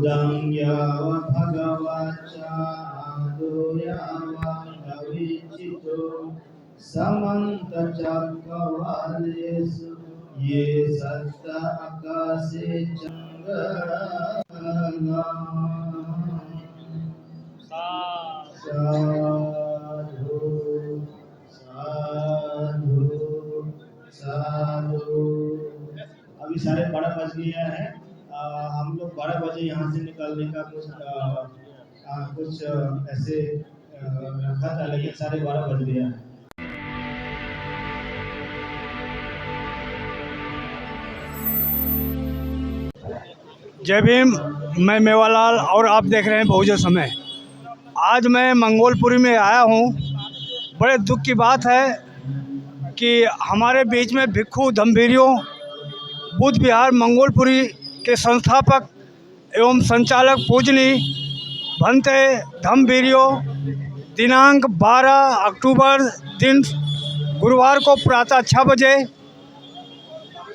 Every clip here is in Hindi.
उदंग्याव भगवच्चादोयावाविचितो समन्तचक्रवालेषु ये सत्त आकाशे चंद्रमा। साधु साधु साधु। अभी 12:30 बज गया है। हम लोग 12 बजे यहाँ से निकलने का कुछ ऐसे रखा था, लेकिन 12:30 बज गया है। जय भीम। मैं मेवालाल और आप देख रहे हैं बहुजन समय। आज मैं मंगोलपुरी में आया हूँ। बड़े दुख की बात है कि हमारे बीच में भिक्खू धम्भीरियों बुद्ध विहार मंगोलपुरी के संस्थापक एवं संचालक पूजनीय भंते धम्भीरियों दिनांक 12 अक्टूबर दिन गुरुवार को प्रातः 6 बजे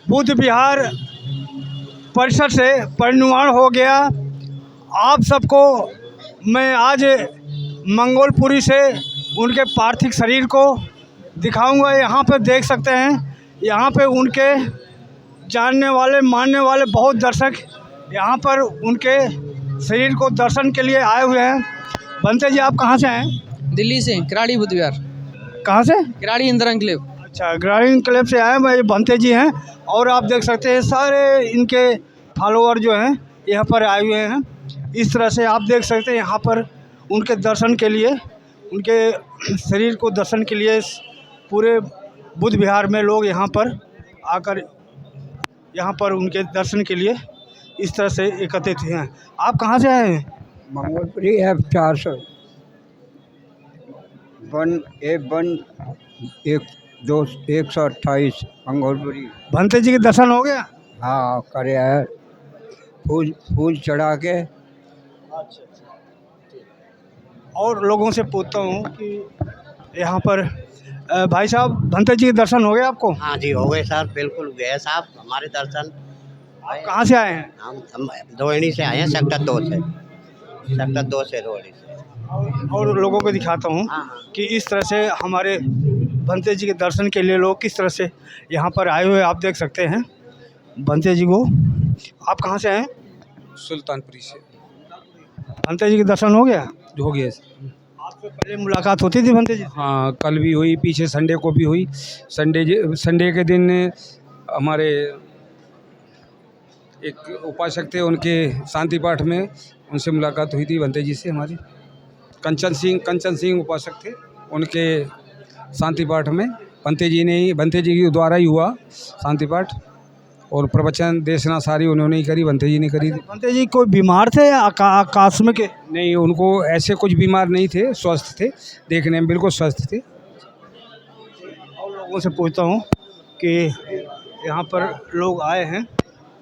बुद्ध विहार परिसर से परिनिर्वाण हो गया। आप सबको मैं आज मंगोलपुरी से उनके पार्थिव शरीर को दिखाऊंगा। यहाँ पे देख सकते हैं, यहाँ पे उनके जानने वाले मानने वाले बहुत दर्शक यहाँ पर उनके शरीर को दर्शन के लिए आए हुए हैं। भंते जी, आप कहाँ से हैं? दिल्ली से, किराड़ी बुद्ध विहार। कहाँ से? किराड़ी इंदिरा एन्क्लेव। अच्छा, किराड़ी एन्क्लेव से आए हैं। भंते जी हैं और आप देख सकते हैं सारे इनके फॉलोअर जो हैं यहाँ पर आए हुए हैं। इस तरह से आप देख सकते हैं यहाँ पर उनके दर्शन के लिए, उनके शरीर को दर्शन के लिए पूरे बुद्ध विहार में लोग यहाँ पर आकर यहाँ पर उनके दर्शन के लिए इस तरह से एकत्रित हैं। आप कहाँ से आए हैं? मंगोलपुरी F400 128 मंगोलपुरी। भंते जी के दर्शन हो गया? हाँ, करे है। फूल चढ़ा के। और लोगों से पूछता हूँ कि यहाँ पर भाई साहब, भंते जी के दर्शन हो गए आपको? हाँ जी, हो गए सर, बिल्कुल हो गए साहब हमारे दर्शन। आप कहाँ से आए हैं? हम रोहिणी से आए हैं, सेक्टर 2 से। सेक्टर 2 से रोहिणी से। और लोगों को दिखाता हूँ कि इस तरह से हमारे भंते जी के दर्शन के लिए लोग किस तरह से यहाँ पर आए हुए आप देख सकते हैं भंते जी को। आप कहाँ से आए? सुल्तानपुरी से। भंते जी के दर्शन हो गया? हो गया। आपसे पहले मुलाकात होती थी भंते जी? हाँ, कल भी हुई, पीछे संडे को भी हुई। संडे के दिन हमारे एक उपासक थे, उनके शांति पाठ में उनसे मुलाकात हुई थी भंते जी से हमारी। कंचन सिंह उपासक थे, उनके शांति पाठ में भंते जी के द्वारा ही हुआ शांति पाठ। और प्रवचन देशना सारी उन्होंने ही करी, भंते जी ने करी। भंते जी कोई बीमार थे आकाश में के? नहीं, उनको ऐसे कुछ बीमार नहीं थे, स्वस्थ थे, देखने में बिल्कुल स्वस्थ थे। और लोगों से पूछता हूँ कि यहाँ पर लोग आए हैं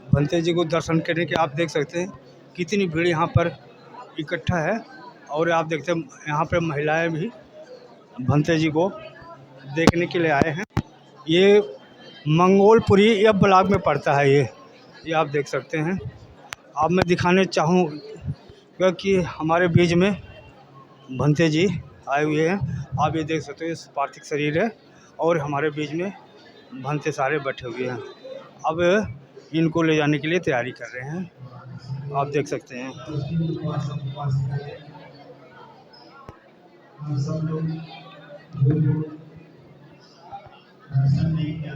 भंते जी को दर्शन करने के। आप देख सकते हैं कितनी भीड़ यहाँ पर इकट्ठा है। और आप देखते हैं यहाँ पर महिलाएं भी भंते जी को देखने के लिए आए हैं। ये मंगोलपुरी या ब्लॉक में पड़ता है ये आप देख सकते हैं। अब मैं दिखाने चाहूँगा कि हमारे बीच में भंते जी आए हुए हैं। आप ये देख सकते हो, ये पार्थिव शरीर है और हमारे बीच में भंते सारे बैठे हुए हैं। अब इनको ले जाने के लिए तैयारी कर रहे हैं, आप देख सकते हैं। दर्शन नहीं किया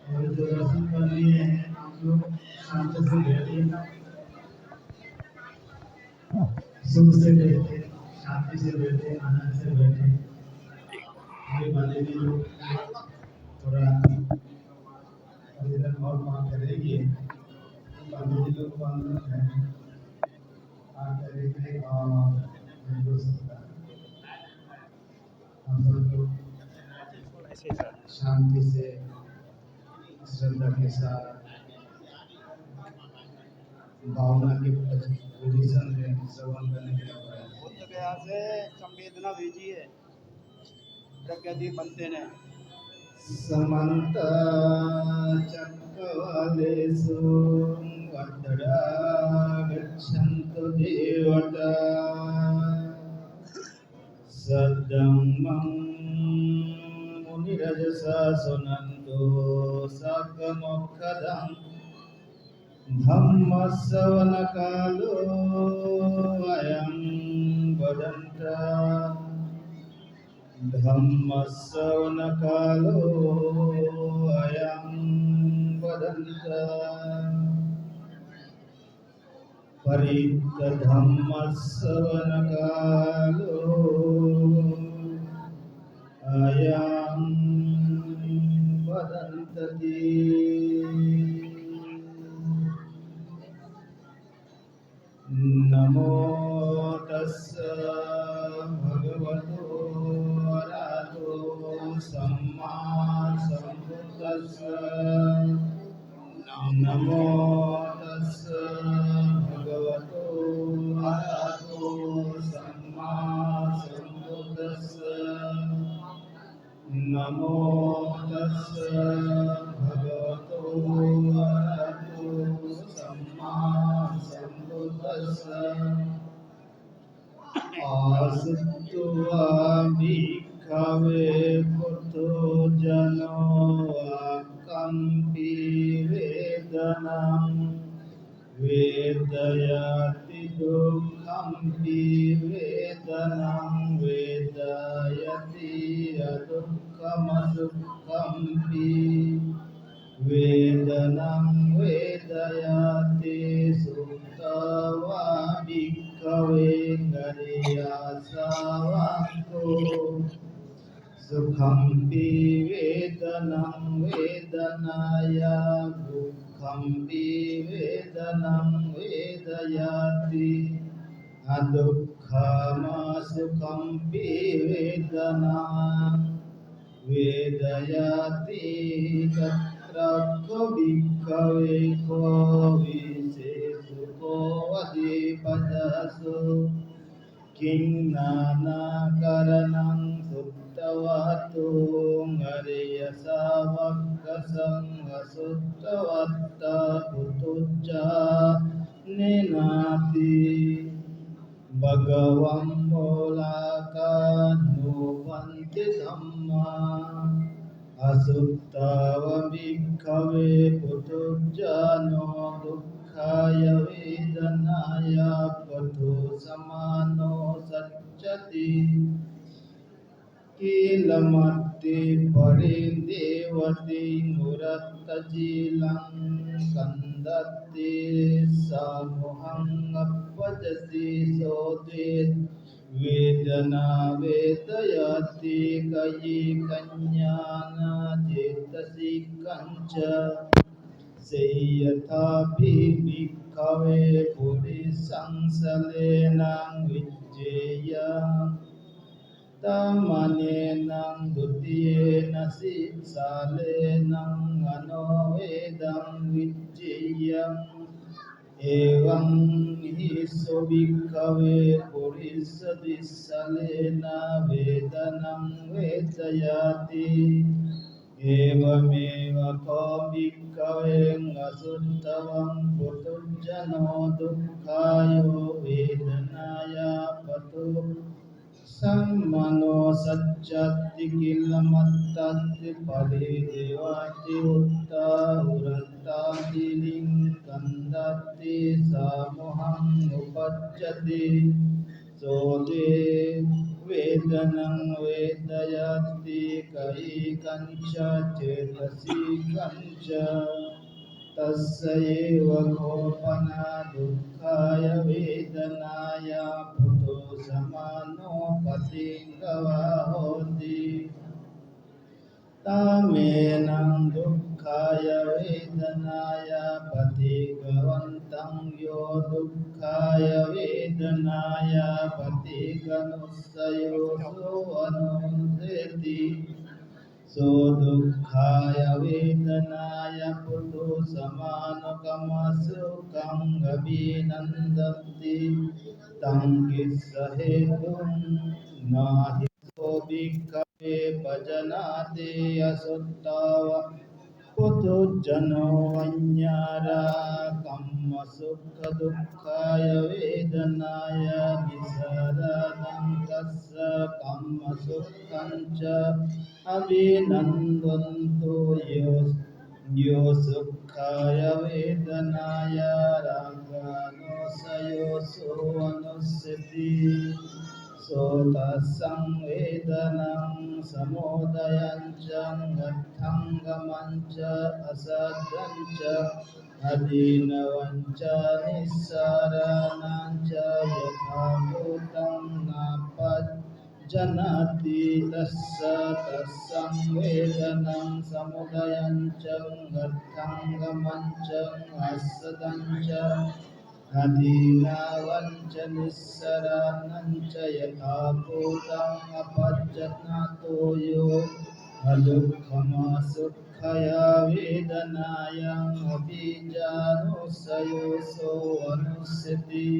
और जो दर्शन कर लिए हैं आप लोग शांति से बैठिए, सुख से बैठे, शांति से बैठे, आनंद से बैठे। ये वाले भी लोग थोड़ा और बात करेंगे। वाले लोग बात करेंगे और शांति से श्रद्धा के साथ भावना की पोजीशन में श्रवण करने के लिए बुद्ध विहार से संवेदना भेजी है प्रज्ञादीप भंते ने। समन्त चक्रवालेषु भद्रा गच्छन्तु देवता सद्धम्मं मुनिरजसा शृण्वन्तु सकमोक्षदं धम्मश्रवणकालो अयं वदन्तः धम्मश्रवणकालो अयं वदन्तः परितधम्मश्रवणकालो अयं वदन्ति नमो तस्स भगवतो अरहतो सम्मा सम्बुद्दस्स नमो तस्स भगवतो अरहतो सम्मा सम्बुद्दस्स नमो तस्स भगवतो अरहतो सम्मा सम्बुद्दस्स आसुत्वा भिक्खवे पुथुजनो आकम्पि वेदनं वेदयति दुःखम्पि वेदनं वेदयति अदुःखमसुखम्पि वेदनं वेदयति सुतवा भिक्खवे गरियासावको सुखम्पि वेदनं वेदनाय दुःखम्पि वेदनं वेदयति अदुःखमसुखम्पि वेदना वेदयति तत्र को भिक्खवे को विशेषको अधिपदसु किं नानाकरणं सुप्तवतु हरियसावक्कसङ्गसुप्तवत्त पुतुज्जा निनाति भगवं मूलाकानुपन्ति धम्मा असुत्तव भिक्खवे पुतुज्जनो दुःखाय वेदनाय पथो समानो सच्चति कीलमत्ति परिदेवति मुरत्तजीलं कन्दत्ति समूहं अपजति सोदेत् वेदना वेदयति कयि कन्यान चेतसि कञ्च सेयथापि भिक्खवे पुरिसंसलेन विज्ञेय तमनेन द्वितीयेन शिक्षालेन अनोवेदं विज्ञेय एवं हि सो भिक्खवे पुरिसदिसलेन वेदनं वेदयति एवमेव को भिक्खवे असुत्तवं पुतुज्जनो दुःखाय वेदनाय पतु सम्मनो सच्चति किलमत्तति परिदेवति उत्ताहुरत्तादिलिं कन्दति समूहं उपज्जति सोदे वेदनं वेदयति कैकञ्च चेतसि कञ्च तस्यैव कोपना दुःखाय वेदनाय पुतो समानो पतिङ्गवा होति तामेनं दुःखाय वेदनाय पतिगवन्तं यो दुःखाय वेदनाय पतिगनुස්සयो अनुन्देति सो दुःखाय वेदनाय पुतो समानकमसुखं अभिनन्दति तं किस्सहेतुं न हि सो भिक्खवे वे भजनाति असुत्ताव पुतुजनो वन्यारा कम्म सुख दुःखाय वेदनाय विसरदं तस्य कम्म सुखं च अभिनन्दन्तु यो सुखाय वेदनाय रागानुसयोसो अनुस्यति सोतसंवेदनं समोदयं च गद्धं च असद्धं च अदीनवं च निस्सारणं च यथा भूतं नापज्जनति तस्य तत्संवेदनं समुदयं च गद्धं च असद्धं च अदीनवञ्च निस्सरणञ्च यथा भूतम् अपज्जनातो यो अदुःखमसुखया वेदनायाम् अभिजानुसयोसो अनुस्यति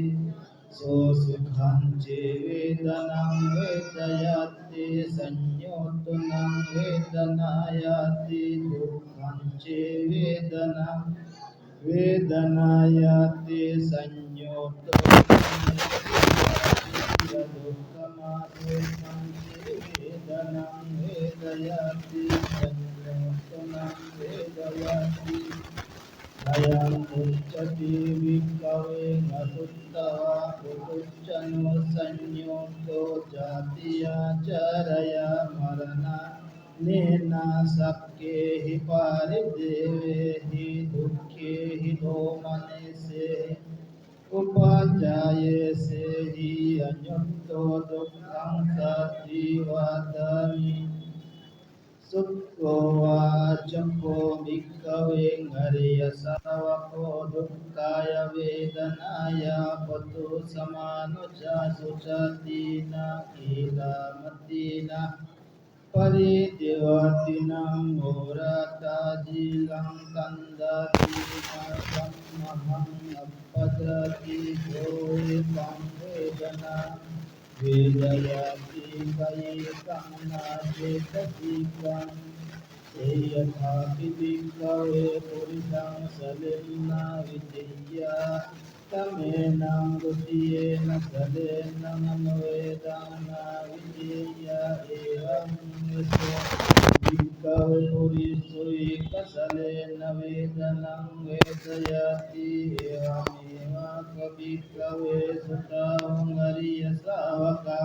सो सुखं चे वेदनं वेदयति संयोतनं वेदनायाति दुःखं चे वेदनायाति संयोतो दुःखमादुःखं चे वेदनं वेदयति संयोतनं वेदयति अयं उच्यते विकवे नसुत्तवा पुरुषनो संयोतो जातियाचरया मरणा नेना शक्ये हि पारिदेवे हि दुःखे हि दोमने से उपजाये से हि अयुक्तो दुःखं सतीवदमि सुखो वाचको भिक्खवे हरियसावको दुःखाय वेदनाय पतु समानुजा सुचतीना कीलामतीना परिदेवतीनां मोरताजिलं कन्दतीनां सम्महं अपदति गोवितं वेदना वेदयति कैकं न चेतसिकं यथापि भिक्खवे पुरुषं सलिलं विचिन्त्य तमेनं द्वितीयेन सलेन मनोवेदं न विचिन्त्य एवं भिक्खवे पुरुषो एकसलेन वेदनं वेदयति एवमेव भिक्खवे सुतं हरियसावका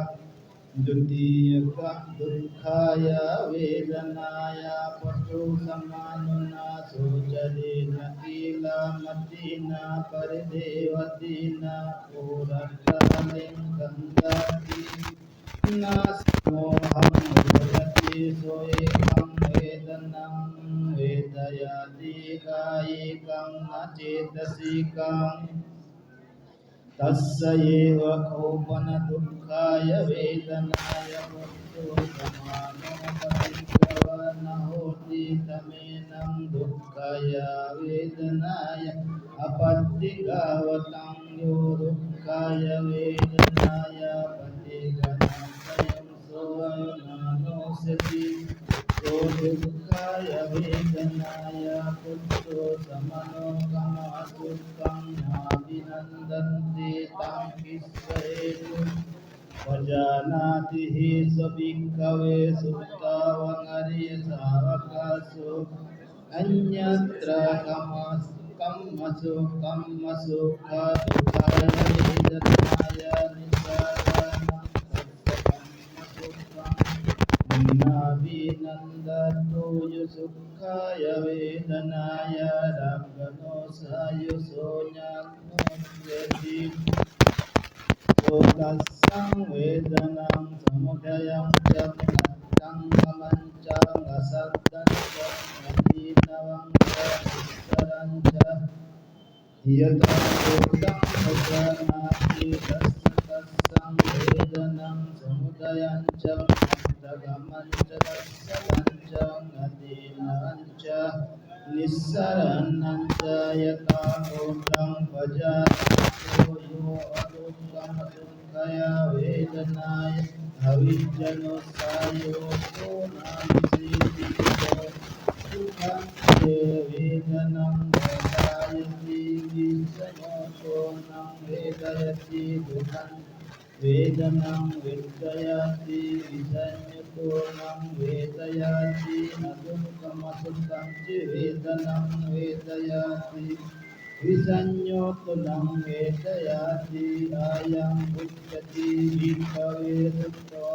द्वितीयका दुःखाय वेदनाय पशु समानुना सोचलेन कीलामतीना परिदेवतीना पुरस्कारेण गन्धति न समोहं भजति सोऽयं वेदनं वेदयति कायिकं न चेतसिकम् तस्य एव कौपन दुःखाय वेदनाय वस्तु समानो न होति तमेनं दुःखाय वेदनाय अपत्तिगावतं यो दुःखाय वेदनाय पतिगणं सोऽयमानोस्यति सो दुःखाय वेदनाय पुत्रो समनोगमसुखं नाभिनन्दन्ति तं किस्सयेतु वजानाति हि स्वभिक्खवे सुप्तावङर्यसावकाशो अन्यत्र कम्मसुखदुःखाय वेदनाय निस्सारणं तत्सकम्मसुखं नाभिनन्दतो सुखाय वेदनाय रागनो सायुसो ज्ञानोस्यति सोतसंवेदनं समुदयं च गमनं च असद्धं च अदीनवं च ईश्वरं च यथा भूतं भजनाति तत्संवेदनं समुदयं च गमनं च तत्सलं च अदीनवं च निस्सरणं च यथा भूतं भजनाति यो अदुःखं दुःखया वेदनाय अविज्जनो सायोको नामसेवितो सुखं ये वेदनं वेदायति विषयोको न वेदयति दुःखं वेदनं वेदयति विषयोको न वेदयति न दुःखमसुखं च वेदनं वेदयति विसंयोतुलं वेदयाति आयं उच्यति विभवे दुःखो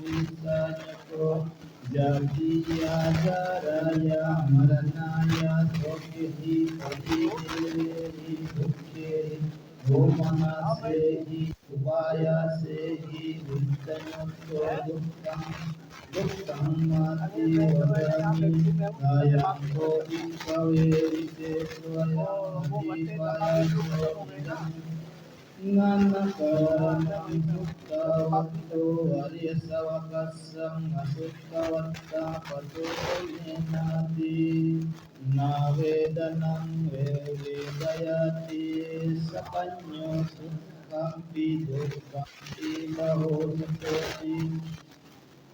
विसंयोतो जातीयाचाराय मरणाय शोकिहि पतिहि दुःखे भूमनसे हि उपायासे हि विसंयोतो दुःखं दुःखं माति वदामि आयं को विभवे विशेषोऽयं नानकारणं सुप्तवत्तो हरिसवकस्सं असुप्तवत्ता पतो येनाति न वेदनं वेदयति सपञ्यो सुखं दुःखं बहु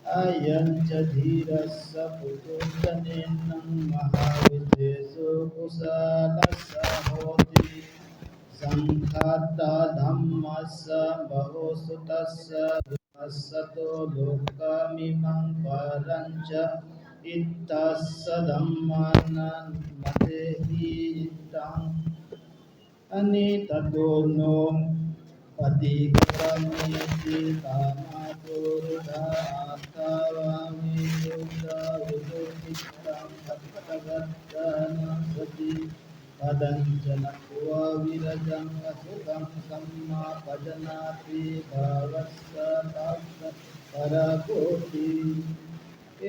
अयं च धीरस्य पुरुषनेनं महाविद्येषु कुशलस्य होति संघाता धम्मस्य बहुसुतस्य दुःखस्य लोकमिमं परं च इत्यस्य धम्मानं मतेहि इत्थम् अनेततो नो अधिक्रमेति कामातुरधातावामिदुर्विदुर्चित्तं भक्तगतनसति पदञ्जनत्वा विरजं असुखं सम्मापजनाति भावस्य पराकोटि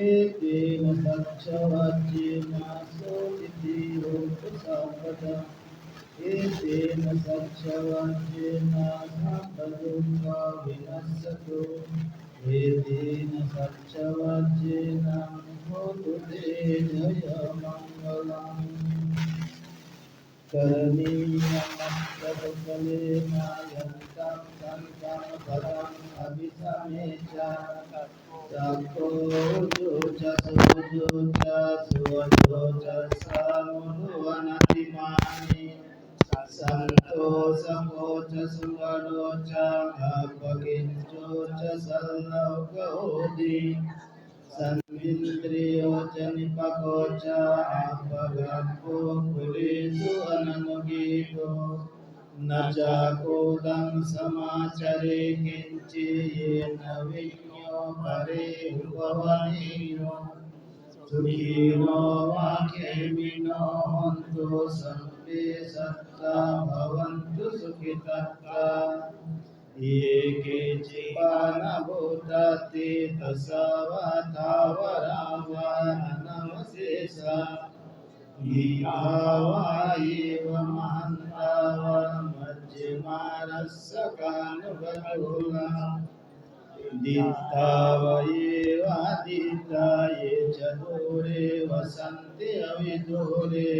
एतेन सच्चवाच्येन सोऽतिथि होतु सर्वदा एतेन सच्चवाच्येन सर्वदुःखा विनश्यतु एतेन सच्चवाच्येन होतु ते जयमङ्गलम् करणीयमस्तकलेन यन्तं सन्तं फलम् अभिसमे च सकोजो च सुजो च सुवजो च सामुनुवनतिमानि सन्तोषको च सुवरो च अपकिञ्चो च सल्लौकोदि सन्निन्द्रियो च निपको च अपगर्भो कुलेषु अननुगीतो न च कोदं समाचरे किञ्चियेन विज्ञो परे उपवनीयो सुखिनो वाक्यमिनो हन्तु सर्वे सत्ता भवन्तु सुखितः ये केचिपानभूताति तसावधावरावनमशेषा ईभावा एव महन्तावा मध्यमानस्य कानुबहुला दित्तावयेवादिता ये च दूरे वसन्ति अविदूरे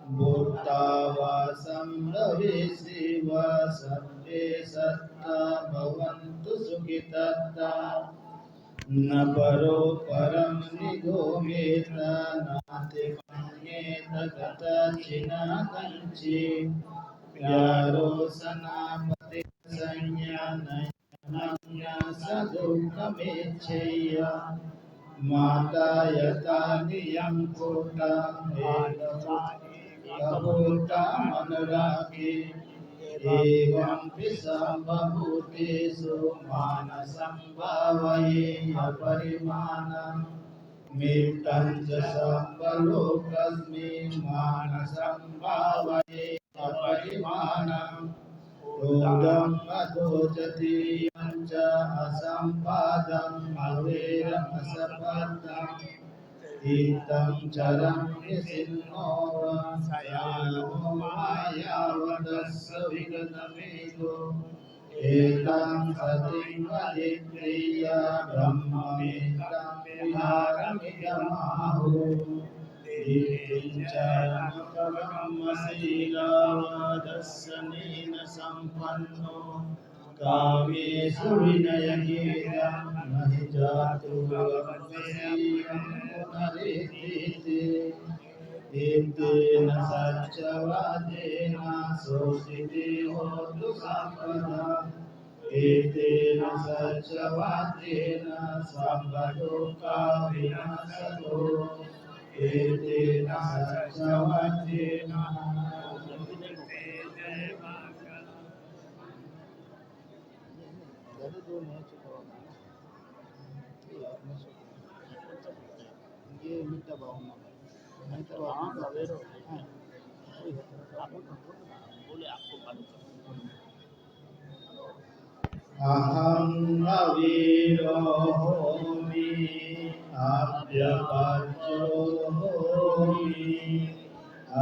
भूतावा सम्भवेसि वा सर्वे सत्ता भवन्तु सुखितः न परो परं निगोमेत नाति मन्येत गतचिना कञ्चि प्यारो सनापति संज्ञा सदुःखमेच्छेय माता यथा नियं कोटा कपूर्ता मनरागे एवं विसम्भूतेषु मानसं भावये अपरिमाणं मितं च सम्बलोकस्मिन् मानसं भावये अपरिमाणम् क्रोधं अधोचतीयं च असम्पादम् अवेरमसपदम् इत्थं चरं निसिन्नो सयानो मायावदस्य विगतमेतो एतां सतिं वदित्रिया ब्रह्ममेतं विहारमिदमाहो ब्रह्मशीलावदस्यनेन सम्पन्नो कामेषु विनयगीतं नहि जातु अप्यसीयं पुनरेति एतेन सच्चवादेन सोषिते होतु सम्पदा एतेन सच्चवादेन सर्वलोकाविनाशतो एतेन सच्चवादेन अहं अवीरो होमि अव्यपचो होमि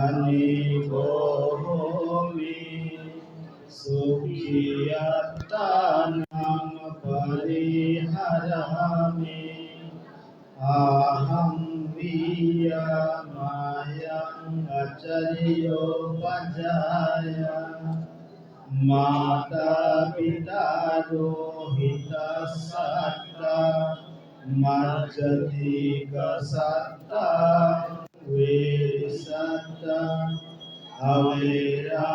अनीको होमि सुखियत्तानां परिहरामि अहं वीयमायं अचर्योपजाय माता पिता रोहिता सत्ता मज्जति सत्ता वीर सत्ता अवेराहन्तु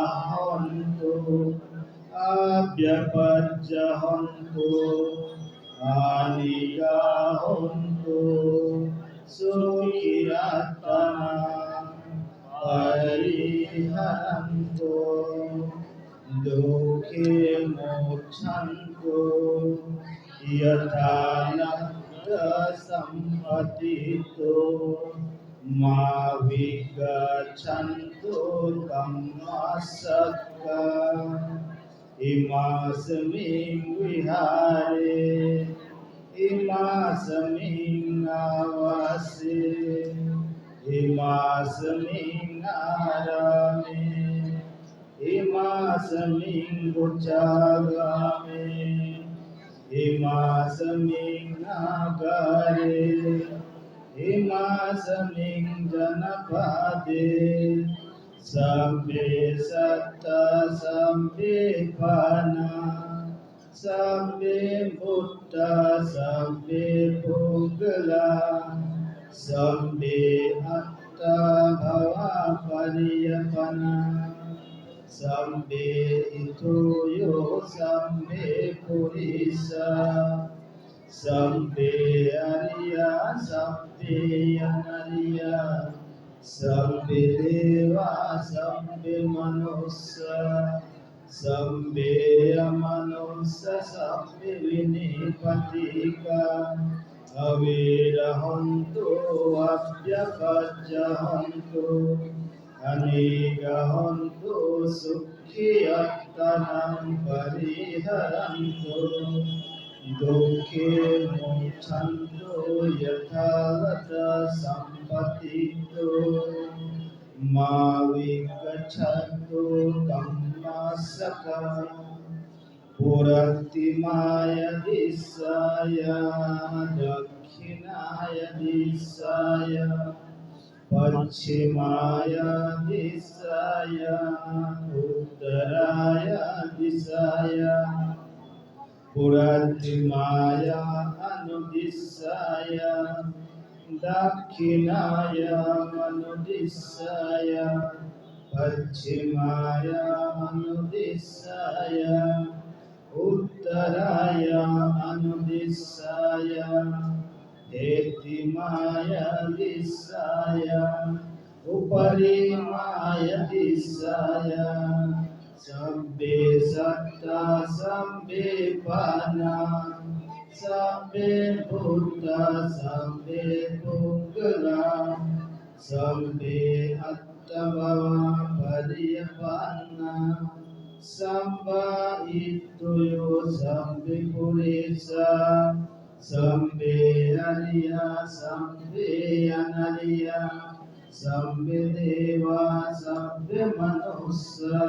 अव्यपज्जहन्तु आनिगाहन्तु सुखियात्मा परिहरन्तु दुःखे मोक्षन्तु यथा लब्धसम्पतितो मा विगच्छन्तु कम्मसक्का इमास्मिन् विहारे इमास्मिन् आवासे इमास्मिन् आरामे इमास्मिन् गुचागामे इमास्मिन् नागरे इमास्मिन् जनपदे सब्बे सत्ता सब्बे पाना सब्बे भूता सब्बे पुगला सब्बे अत्ता भवा परियपना सब्बे इतोयो सब्बे पुरीसा सब्बे अरिया सब्बे अनरिया सब्बे देवा सब्बे मनुष्य सब्बे अमनुष्य सब्बे विनिपतिका अविरहन्तु अव्यपज्जहन्तु अनिगहन्तु सुखियत्तनं परिहरन्तु दुःखे मोक्षन्तु यथावत् सम्पतितो मा विगच्छन्तु कम्मसका पुरतिमाय दिशाय दक्षिणाय दिशाय पश्चिमाय दिशाय उत्तराय दिशाय पुरतिमाय अनुदिशाय दक्षिणाय अनुदिशाय पश्चिमाय अनुदिशाय उत्तराय अनुदिशाय हेतिमाय दिशाय उपरिमाय दिशाय सब्बे सत्ता सब्बे पाना सब्बे भूता सब्बे पुगला सब्बे अत्तभवा परियपाना सब्बा इतुयो सब्बे पुरेसा सब्बे अरिया सब्बे अनरिया सब्बे देवा सब्बे मनुष्य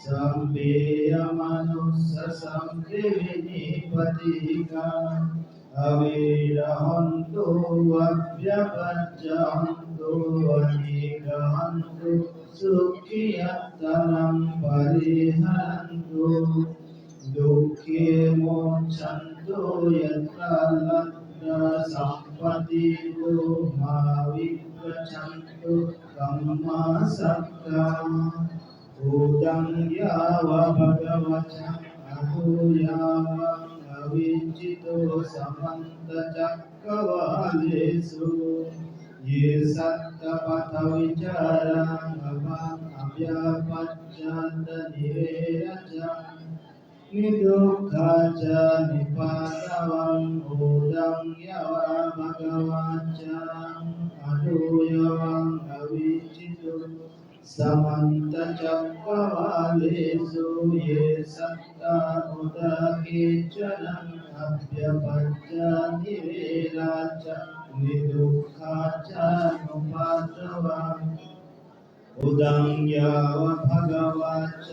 सब्बे अमनुष्य सब्बे विनिपतिका अविरहन्तु अव्यपज्जहन्तु अनिगहन्तु सुखियत्तनं परिहरन्तु दुःखे मोक्षन्तु यत्र लब्धा सम्पत्तिर्भो मा विगच्छन्तु कम्मासक्ता भूतं याव भगवचं अभूयावं अविजितो समन्तचक्रवालेषु ये सत्तपथविचारं अव्यापच्यन्त निवेरच निदुःखाच निपातवं भूतं यव भगवचं अभूयावं अविजितो समन्तचक्रवालेषु ये सत्ता उदकेचरम् अभ्यपच्य निवेराच निदुःखाच नुपातवम् उदं याव भगवच्च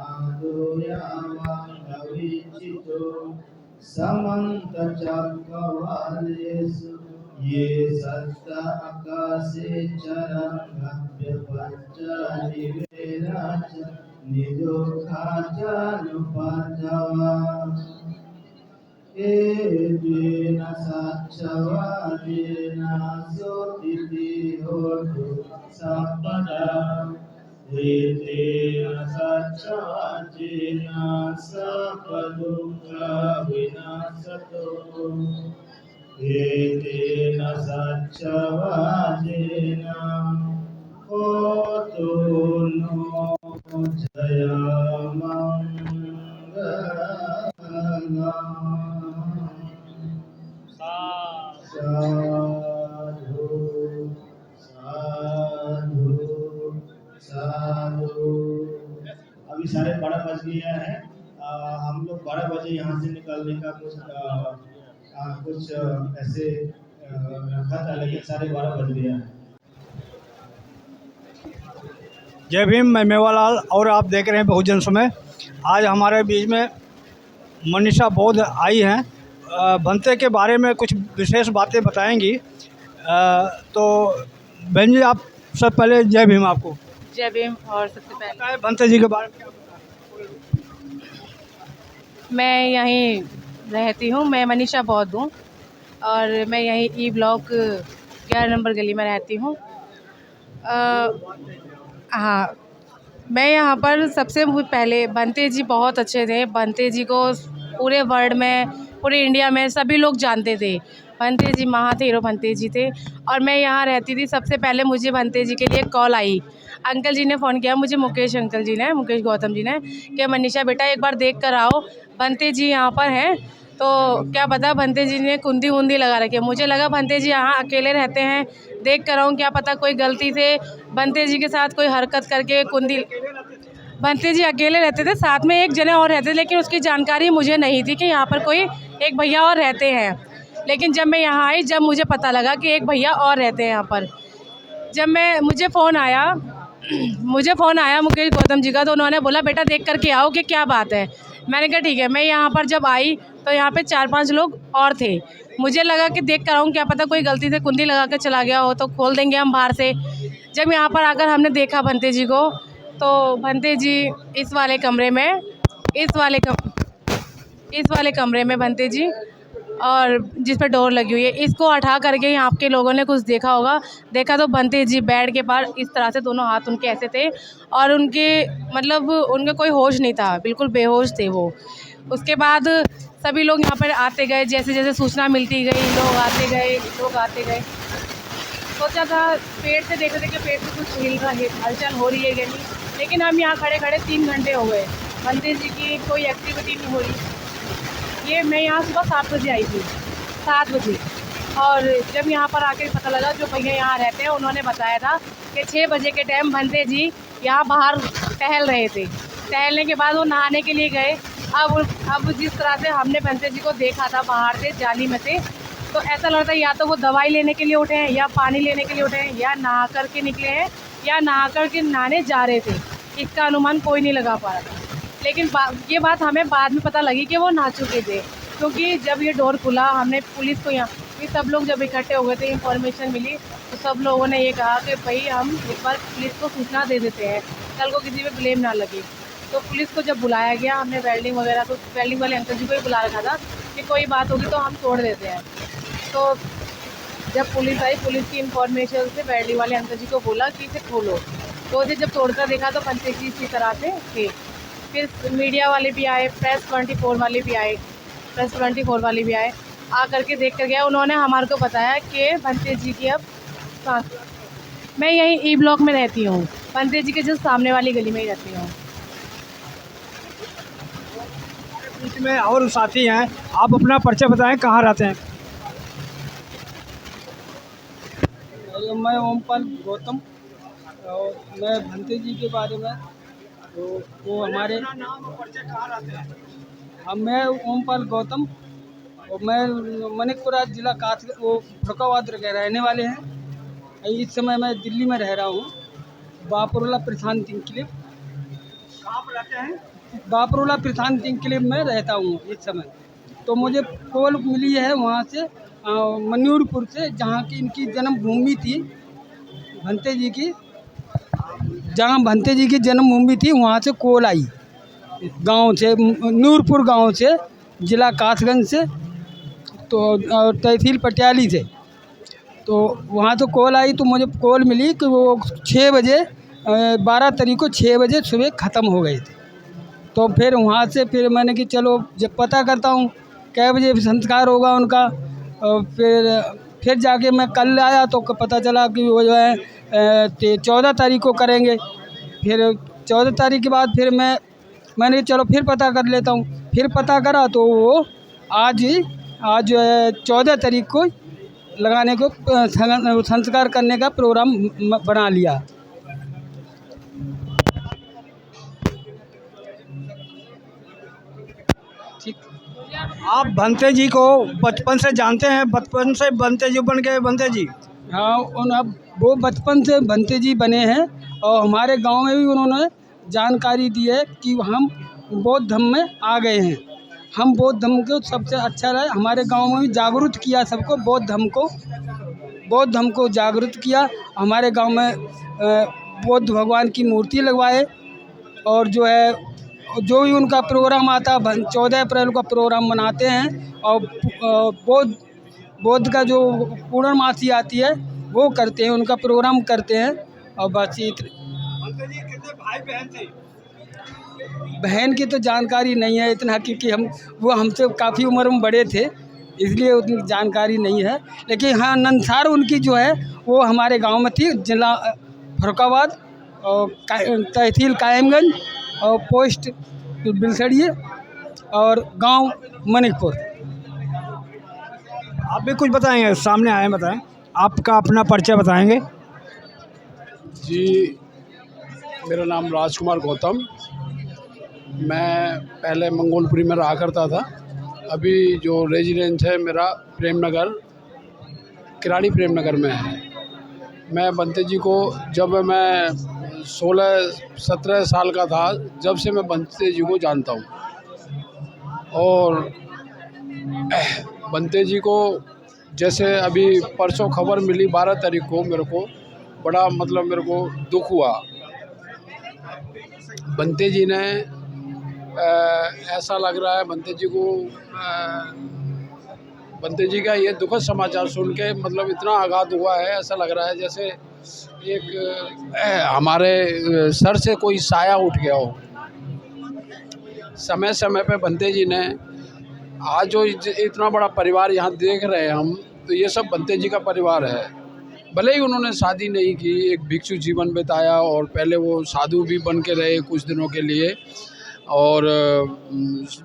आदुयावं अविजितो समन्तचक्रवालेषु ये सत्त आकाशे चरन् अभ्यपच्य निवेराच निदुःखाच नुपातवम् एतेन साक्षवादेन सोतिति होतु सम्पदा एतेन साक्षवादेन सर्वदुःखा विनाशतो एतेन साक्षवादेन होतु नो जयमङ्गलम् साधु साधु साधु। अभी 12:30 बज गया है। हम लोग 12 बजे यहाँ से निकलने का कुछ ऐसे रखा था, लेकिन 12:30 बज गया है। जय भीम, मैं मेवालाल और आप देख रहे हैं बहुजन समय। आज हमारे बीच में मनीषा बौद्ध आई हैं, भंते के बारे में कुछ विशेष बातें बताएंगी। तो बहन जी, आप सब पहले जय भीम। आपको जय भीम। और सबसे पहले भंते जी के बारे में क्या बताएं? मैं यहीं रहती हूँ, मैं मनीषा बौद्ध हूँ और मैं यहीं ई ब्लॉक 11 नंबर गली में रहती हूँ। हाँ, मैं यहाँ पर सबसे पहले भंते जी बहुत अच्छे थे। भंते जी को पूरे वर्ल्ड में, पूरे इंडिया में सभी लोग जानते थे। भंते जी महाहीरो भंते जी थे और मैं यहाँ रहती थी। सबसे पहले मुझे भंते जी के लिए कॉल आई, अंकल जी ने फ़ोन किया मुझे, मुकेश अंकल जी ने, मुकेश गौतम जी ने, कि मनीषा बेटा एक बार देख कर आओ, भंते जी यहाँ पर हैं। तो क्या पता भंते जी ने कुंडी वुंदी लगा रखी है। मुझे लगा भंते जी यहाँ अकेले रहते हैं, देख कर आऊँ, क्या पता कोई गलती से भंते जी के साथ कोई हरकत करके कुंडी। भंते जी अकेले रहते थे, साथ में एक जने और रहते थे, लेकिन उसकी जानकारी मुझे नहीं थी कि यहाँ पर कोई एक भैया और रहते हैं। लेकिन जब मैं यहाँ आई, जब मुझे पता लगा कि एक भैया और रहते हैं यहाँ पर, जब मुझे फ़ोन आया मुकेश गौतम जी का, तो उन्होंने बोला बेटा देख कर के आओ कि क्या बात है। मैंने कहा ठीक है। मैं यहाँ पर जब आई तो यहाँ पे 4-5 लोग और थे। मुझे लगा कि देख कर आऊँ, क्या पता कोई गलती से कुंडी लगा कर चला गया हो तो खोल देंगे हम बाहर से। जब यहाँ पर आकर हमने देखा भंते जी को, तो भंते जी इस वाले कमरे में भंते जी, और जिस पर डोर लगी हुई है, इसको हटा करके यहाँ आपके लोगों ने कुछ देखा होगा। देखा तो भंते जी बेड के पास इस तरह से दोनों हाथ उनके ऐसे थे और उनके मतलब उनका कोई होश नहीं था, बिल्कुल बेहोश थे वो। उसके बाद सभी लोग यहाँ पर आते गए, जैसे जैसे सूचना मिलती गई लोग आते गए। सोचा था पेड़ से देखते थे कि पेड़ से कुछ हलचल हो रही है या नहीं, लेकिन हम यहाँ खड़े खड़े 3 घंटे हो गए, भंते जी की कोई एक्टिविटी नहीं हो रही। ये मैं यहाँ सुबह 7 बजे आई थी, 7 बजे। और जब यहाँ पर आके पता लगा, जो भैया यहाँ रहते हैं उन्होंने बताया था कि 6 बजे के टाइम भंते जी यहाँ बाहर टहल रहे थे। टहलने के बाद वो नहाने के लिए गए। अब जिस तरह से हमने भंते जी को देखा था बाहर से जाली में से, तो ऐसा लगता है या तो वो दवाई लेने के लिए उठे हैं, या पानी लेने के लिए उठे हैं, या नहा कर के निकले हैं, या नहा कर के नहाने जा रहे थे। इसका अनुमान कोई नहीं लगा पा रहा था। लेकिन ये बात हमें बाद में पता लगी कि वो नहा चुके थे, क्योंकि जब ये डोर खुला, हमने पुलिस को यहाँ सब लोग जब इकट्ठे हो गए थे, इन्फॉर्मेशन मिली, तो सब लोगों ने ये कहा कि भाई हम एक बार पुलिस को सूचना दे देते हैं, कल को किसी पे ब्लेम ना लगे। तो पुलिस को जब बुलाया गया, हमने वेल्डिंग वगैरह तो वेल्डिंग वाले अंकल जी को ही बुला रखा था कि कोई बात होगी तो हम छोड़ देते हैं। तो जब पुलिस आई, पुलिस की इंफॉर्मेशन से वेल्डिंग वाले अंकल जी को बोला कि इसे खोलो, तो उसे जब तोड़कर देखा तो पंते जी इसी तरह से थे। फिर मीडिया वाले भी आए, प्रेस 24 वाले भी आए, आ करके देख कर गया। उन्होंने हमारे को बताया कि भंते जी की अब सांस। मैं यहीं ई ब्लॉक में रहती हूँ, भंते जी के जस्ट सामने वाली गली में ही रहती हूँ। बीच में और साथी हैं, आप अपना परिचय बताएं, कहाँ रहते हैं? मैं ओमपाल गौतम, और मैं भंते जी के बारे में तो वो हमारे नाम और परिचय, कहाँ रहते हैं? मैं ओमपाल गौतम और मैं मनिकपुरा जिला काथ वो फरुखाबाद के रहने वाले हैं। इस समय मैं दिल्ली में रह रहा हूँ, बापरोला प्रशांत इंक्लेव। कहाँ पर रहते हैं? बापरोला प्रशांत इंक्लेव में रहता हूँ इस समय। तो मुझे कॉल मिली है वहाँ से मन्यूरपुर से, जहाँ की इनकी जन्मभूमि थी भंते जी की, जहाँ भंते जी की जन्मभूमि थी वहाँ से कॉल आई, गांव से, नूरपुर गांव से, ज़िला कासगंज से, तो तहसील पटियाली से। तो वहाँ से कॉल आई, तो मुझे कॉल मिली कि वो 6 बजे 12 तारीख को 6 बजे सुबह ख़त्म हो गए थे। तो फिर वहाँ से फिर मैंने कि चलो जब पता करता हूँ कै बजे संस्कार होगा उनका। फिर जाके मैं कल आया तो पता चला कि वो जो है 14 तारीख को करेंगे। फिर 14 तारीख के बाद फिर मैंने चलो फिर पता कर लेता हूँ। फिर पता करा तो वो आज 14 तारीख को लगाने को संस्कार करने का प्रोग्राम बना लिया। ठीक। आप भंते जी को बचपन से जानते हैं? बचपन से भंते जी बन गए भंते जी? हाँ, अब वो बचपन से भंते जी बने हैं और हमारे गांव में भी उन्होंने जानकारी दी है कि हम बौद्ध धर्म में आ गए हैं। हम बौद्ध धर्म को सबसे अच्छा रहे, हमारे गांव में भी जागरूक किया सबको, बौद्ध धर्म को जागरूक किया। हमारे गांव में बौद्ध भगवान की मूर्ति लगवाए, और जो है जो भी उनका प्रोग्राम आता 14 अप्रैल का प्रोग्राम मनाते हैं। और बौद्ध का जो पूर्णमासी आती है वो करते हैं, उनका प्रोग्राम करते हैं। और बस भंते जी कितने भाई बहन थे? बहन की तो जानकारी नहीं है इतना, क्योंकि वो हमसे काफ़ी उम्र में बड़े थे, इसलिए उतनी जानकारी नहीं है। लेकिन हाँ, नंसार उनकी जो है वो हमारे गांव में थी, जिला फरुखाबाद और तहसील कायमगंज और पोस्ट बिलसड़िए और गांव मनिकपुर। आप भी कुछ बताएंगे? सामने आए, बताएं, आपका अपना परिचय बताएंगे। जी, मेरा नाम राजकुमार गौतम। मैं पहले मंगोलपुरी में रहा करता था। अभी जो रेजिडेंस है मेरा प्रेमनगर, किराड़ी प्रेमनगर में है। मैं भंते जी को जब मैं 16-17 साल का था, जब से मैं भंते जी को जानता हूँ। और भंते जी को जैसे अभी परसों खबर मिली 12 तारीख को, मेरे को बड़ा मेरे को दुख हुआ। भंते जी ने ऐसा लग रहा है भंते जी को भंते जी का ये दुखद समाचार सुन के इतना आघात हुआ है। ऐसा लग रहा है जैसे एक हमारे सर से कोई साया उठ गया हो। समय समय पे भंते जी ने, आज जो इतना बड़ा परिवार यहाँ देख रहे हैं हम, तो ये सब भंते जी का परिवार है। भले ही उन्होंने शादी नहीं की, एक भिक्षु जीवन बिताया, और पहले वो साधु भी बन के रहे कुछ दिनों के लिए। और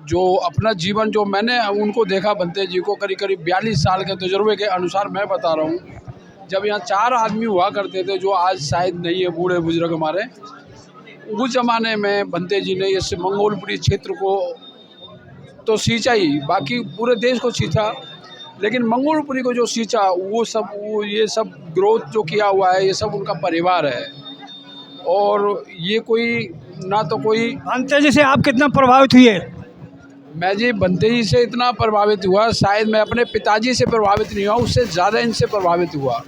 जो अपना जीवन जो मैंने उनको देखा भंते जी को, करीब 42 साल के तजुर्बे के अनुसार मैं बता रहा हूँ। जब यहाँ 4 आदमी हुआ करते थे, जो आज शायद नहीं है, बूढ़े बुजुर्ग हमारे, उस ज़माने में भंते जी ने इस मंगोलपुरी क्षेत्र को तो सींचा ही, बाकी पूरे देश को सींचा, लेकिन मंगोलपुरी को जो सींचा वो ये सब ग्रोथ जो किया हुआ है, ये सब उनका परिवार है। और ये कोई ना तो कोई भंते जी से आप कितना प्रभावित हुए? मैं जी भंते जी से इतना प्रभावित हुआ, शायद मैं अपने पिताजी से प्रभावित नहीं हुआ, उससे ज़्यादा इनसे प्रभावित हुआ।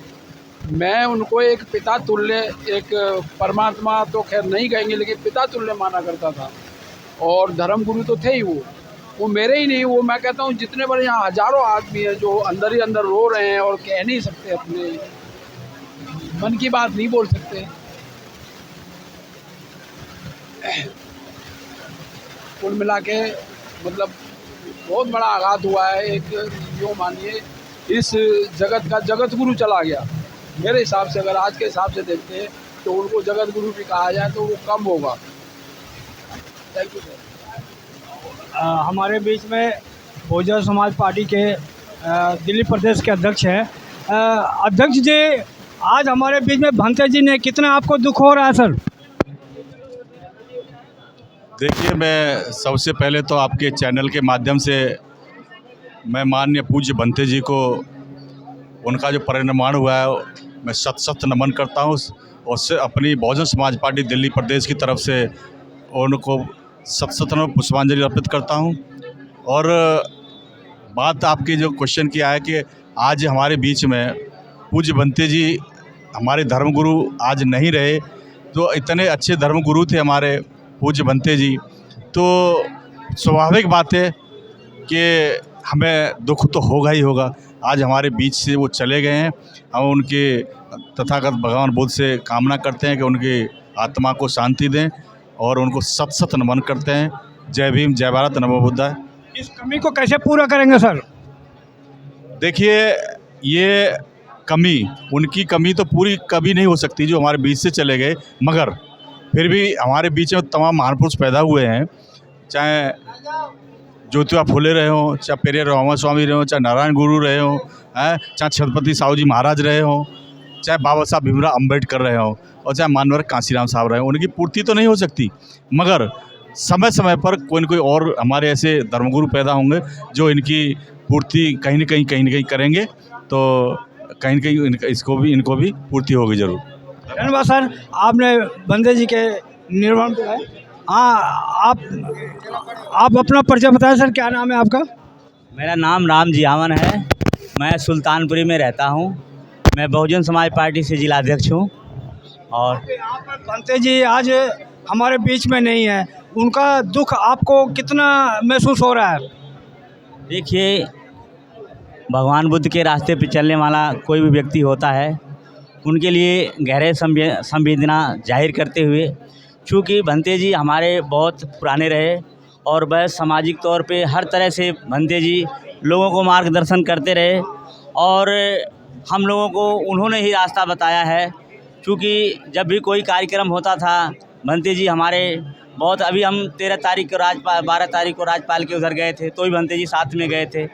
मैं उनको एक पिता तुल्य, एक परमात्मा तो खैर नहीं कहेंगे, लेकिन पिता तुल्य माना करता था। और धर्मगुरु तो थे ही वो मेरे ही नहीं, वो मैं कहता हूँ जितने बड़े यहाँ हजारों आदमी हैं जो अंदर ही अंदर रो रहे हैं और कह नहीं सकते, अपने मन की बात नहीं बोल सकते। कुल मिला के मतलब बहुत बड़ा आघात हुआ है। एक जो मानिए इस जगत का जगत गुरु चला गया। मेरे हिसाब से अगर आज के हिसाब से देखते हैं तो उनको जगत गुरु भी कहा जाए तो वो कम होगा। Thank you sir. हमारे बीच में बहुजन समाज पार्टी के दिल्ली प्रदेश के अध्यक्ष हैं। अध्यक्ष जी, आज हमारे बीच में भंते जी ने, कितना आपको दुख हो रहा है सर? देखिए, मैं सबसे पहले तो आपके चैनल के माध्यम से मैं माननीय पूज्य भंते जी को, उनका जो परिनिर्वाण हुआ है, मैं शत शत नमन करता हूँ और से अपनी बहुजन समाज पार्टी दिल्ली प्रदेश की तरफ से उनको शत शत नमन पुष्पांजलि अर्पित करता हूँ। और बात आपकी जो क्वेश्चन किया है कि आज हमारे बीच में पूज्य भंते जी हमारे धर्मगुरु आज नहीं रहे, तो इतने अच्छे धर्मगुरु थे हमारे पूज्य भंते जी, तो स्वाभाविक बात है कि हमें दुख तो होगा ही होगा। आज हमारे बीच से वो चले गए हैं। हम उनके तथागत भगवान बुद्ध से कामना करते हैं कि उनकी आत्मा को शांति दें और उनको शत शत नमन करते हैं। जय भीम, जय भारत, नमो बुद्धाय। इस कमी को कैसे पूरा करेंगे सर? देखिए, ये कमी, उनकी कमी तो पूरी कभी नहीं हो सकती जो हमारे बीच से चले गए, मगर फिर भी हमारे बीच में तमाम महापुरुष पैदा हुए हैं, चाहे ज्योतिबा फुले रहे हों, चाहे पेरियार रामा स्वामी रहे हों, चाहे नारायण गुरु रहे हों, चाहे छत्रपति साहू जी महाराज रहे हों, चाहे बाबा साहब भीमराव अम्बेडकर रहे हों और चाहे मानवर कांसीराम साहब रहे हों। उनकी पूर्ति तो नहीं हो सकती, मगर समय समय पर कोई न कोई और हमारे ऐसे धर्मगुरु पैदा होंगे जो इनकी पूर्ति कहीं न कहीं करेंगे, तो कहीं न कहीं इनको भी पूर्ति होगी ज़रूर। धन्यवाद सर, आपने भंते जी के निर्वाण को है। हाँ, आप अपना परिचय बताएं सर, क्या नाम है आपका? मेरा नाम राम जियावन है, मैं सुल्तानपुरी में रहता हूँ। मैं बहुजन समाज पार्टी से जिलाध्यक्ष हूँ। और भंते जी आज हमारे बीच में नहीं है, उनका दुख आपको कितना महसूस हो रहा है? देखिए, भगवान बुद्ध के रास्ते पर चलने वाला कोई भी व्यक्ति होता है, उनके लिए गहरे संवेदना जाहिर करते हुए, चूँकि भंते जी हमारे बहुत पुराने रहे और वह सामाजिक तौर पे हर तरह से भंते जी लोगों को मार्गदर्शन करते रहे और हम लोगों को उन्होंने ही रास्ता बताया है। चूँकि जब भी कोई कार्यक्रम होता था, भंते जी हमारे बहुत, अभी हम 13 तारीख को 12 तारीख को राजपाल के उधर गए थे, तो भी भंते जी साथ में गए थे।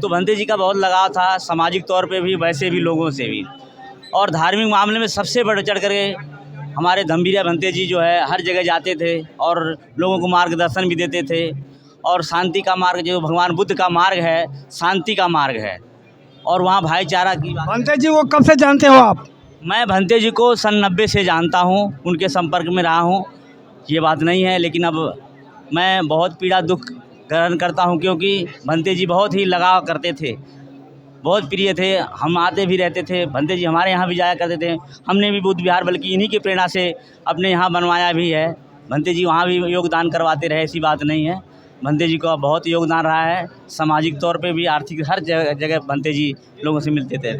तो भंते जी का बहुत लगाव था, सामाजिक तौर पे भी, वैसे भी लोगों से भी। और धार्मिक मामले में सबसे बढ़ चढ़ कर हमारे धम्बीरिया भंते जी जो है हर जगह जाते थे और लोगों को मार्गदर्शन भी देते थे। और शांति का मार्ग, जो भगवान बुद्ध का मार्ग है, शांति का मार्ग है और वहाँ भाईचारा की। भंते जी को कब से जानते हो आप? मैं भंते जी को सन 90 से जानता हूँ, उनके संपर्क में रहा हूँ, ये बात नहीं है। लेकिन अब मैं बहुत पीड़ा दुख ग्रहण करता हूँ, क्योंकि भंते जी बहुत ही लगाव करते थे, बहुत प्रिय थे। हम आते भी रहते थे, भंते जी हमारे यहाँ भी जाया करते थे। हमने भी बुद्ध विहार बल्कि इन्हीं की प्रेरणा से अपने यहाँ बनवाया भी है। भंते जी वहाँ भी योगदान करवाते रहे, ऐसी बात नहीं है। भंते जी का बहुत योगदान रहा है, सामाजिक तौर पे भी, आर्थिक, हर जगह भंते जी लोगों से मिलते थे।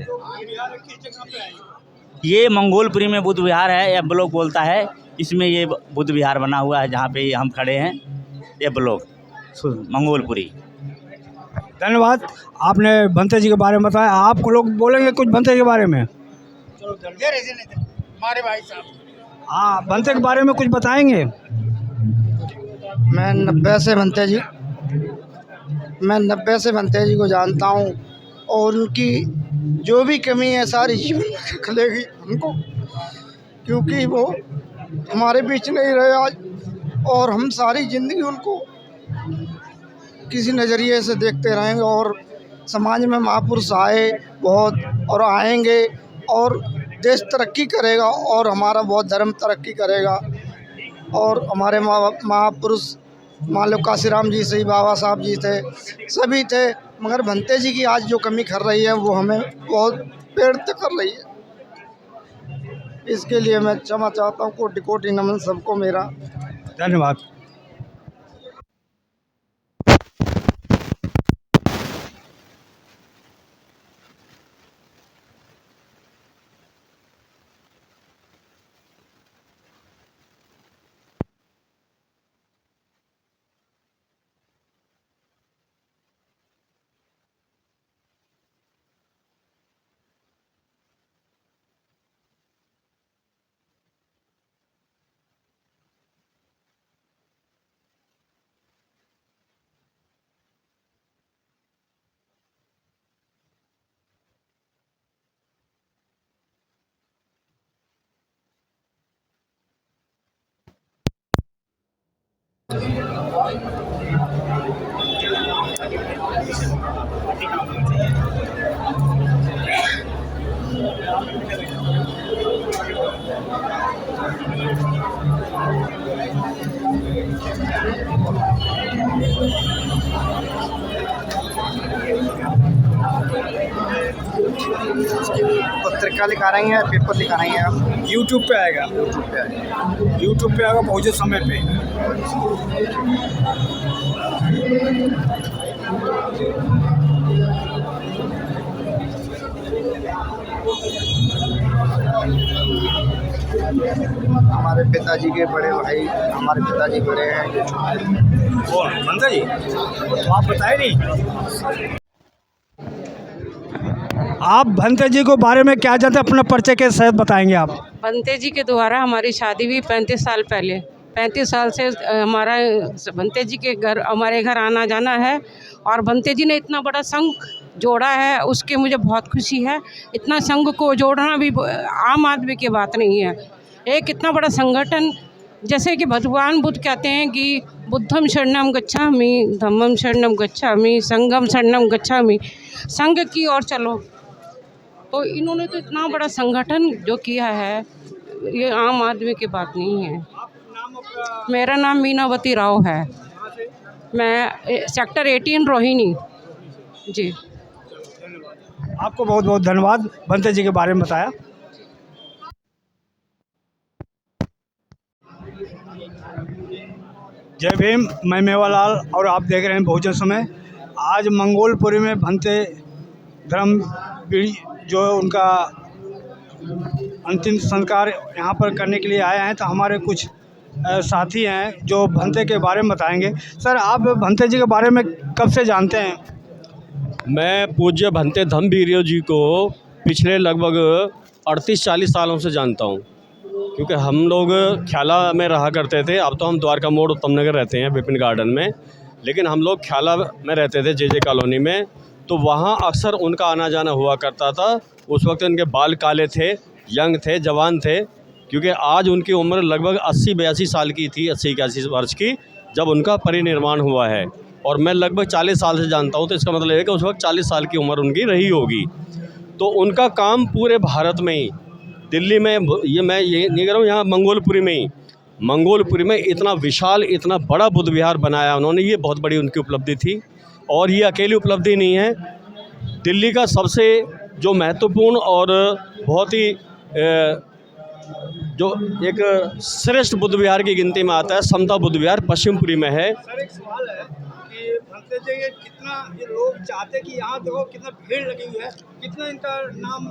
ये मंगोलपुरी में बुद्ध विहार है, यह ब्लॉक बोलता है, इसमें ये बुद्ध विहार बना हुआ है जहाँ पे हम खड़े हैं, ये ब्लॉक मंगोलपुरी। धन्यवाद, आपने भंते जी के बारे में बताया। आप लोग बोलेंगे कुछ भंते के बारे में? हमारे भाई साहब, हाँ, भंते के बारे में कुछ बताएंगे? मैं 90 से भंते जी को जानता हूँ और उनकी जो भी कमी है सारी जीवन में खलेगी हमको, क्योंकि वो हमारे बीच नहीं रहे आज, और हम सारी ज़िंदगी उनको किसी नज़रिए से देखते रहेंगे। और समाज में महापुरुष आए बहुत और आएंगे और देश तरक्की करेगा और हमारा बहुत धर्म तरक्की करेगा। और हमारे महापुरुष मान लो कांसीराम जी से ही, बाबा साहब जी थे, सभी थे, मगर भंते जी की आज जो कमी कर रही है वो हमें बहुत पीड़ित कर रही है। इसके लिए मैं क्षमा चाहता हूँ, कोटि कोटि नमन सबको मेरा। धन्यवाद। पत्रिका लिखा रही हैं, पेपर लिखा रही हैं आप? यूट्यूब पे आएगा, यूट्यूब पे आएगा बहुजन समय पे। हमारे पिताजी के बड़े भाई, हमारे पिताजी बड़े हैं, ये छोटे। और बंदा जी तो आप बताए नहीं, आप भंते जी को बारे में क्या जानते हैं, अपने परिचय के साथ बताएंगे आप? भंते जी के द्वारा हमारी शादी हुई 35 साल पहले। 35 साल से हमारा भंते जी के घर, हमारे घर आना जाना है। और भंते जी ने इतना बड़ा संघ जोड़ा है, उसके मुझे बहुत खुशी है। इतना संघ को जोड़ना भी आम आदमी की बात नहीं है। एक इतना बड़ा संगठन, जैसे कि भगवान बुद्ध कहते हैं कि बुद्धम शरणम गच्छामि, धम्मम शरणम गच्छामि, संघम शरणम गच्छामि, संघ की ओर चलो। तो इन्होंने तो इतना बड़ा संगठन जो किया है, ये आम आदमी की बात नहीं है। मेरा नाम मीनावती राव है, मैं सेक्टर 18 रोहिणी जी। आपको बहुत बहुत धन्यवाद, भंते जी के बारे में बताया। जय भीम, मैं मेवालाल और आप देख रहे हैं बहुजन समय। आज मंगोलपुरी में भंते धर्मवीर जो उनका अंतिम संस्कार यहाँ पर करने के लिए आए हैं, तो हमारे कुछ साथी हैं जो भंते के बारे में बताएंगे। सर, आप भंते जी के बारे में कब से जानते हैं? मैं पूज्य भंते धम्मवीर जी को पिछले लगभग 38-40 सालों से जानता हूँ, क्योंकि हम लोग ख्याला में रहा करते थे। अब तो हम द्वारका मोड़ उत्तम नगर रहते हैं, विपिन गार्डन में, लेकिन हम लोग ख्याला में रहते थे, जे कॉलोनी में। तो वहाँ अक्सर उनका आना जाना हुआ करता था। उस वक्त उनके बाल काले थे, यंग थे, जवान थे, क्योंकि आज उनकी उम्र लगभग 80-82 साल की थी, 80-81 वर्ष की, जब उनका परिनिर्वाण हुआ है। और मैं लगभग 40 साल से जानता हूँ, तो इसका मतलब है कि उस वक्त 40 साल की उम्र उनकी रही होगी। तो उनका काम पूरे भारत में ही, दिल्ली में, मैं ये नहीं कह रहा हूँ, यहाँ मंगोलपुरी में इतना विशाल, इतना बड़ा बुद्ध विहार बनाया उन्होंने, ये बहुत बड़ी उनकी उपलब्धि थी। और ये अकेली उपलब्धि नहीं है, दिल्ली का सबसे जो महत्वपूर्ण और बहुत ही जो एक श्रेष्ठ बुद्ध विहार की गिनती में आता है, समता बुद्ध विहार पश्चिमपुरी में है। सर, एक सवाल है कि भंते जी कितना ये लोग चाहते कि यहाँ देखो कितना भीड़ लगी हुई है, कितना इनका नाम।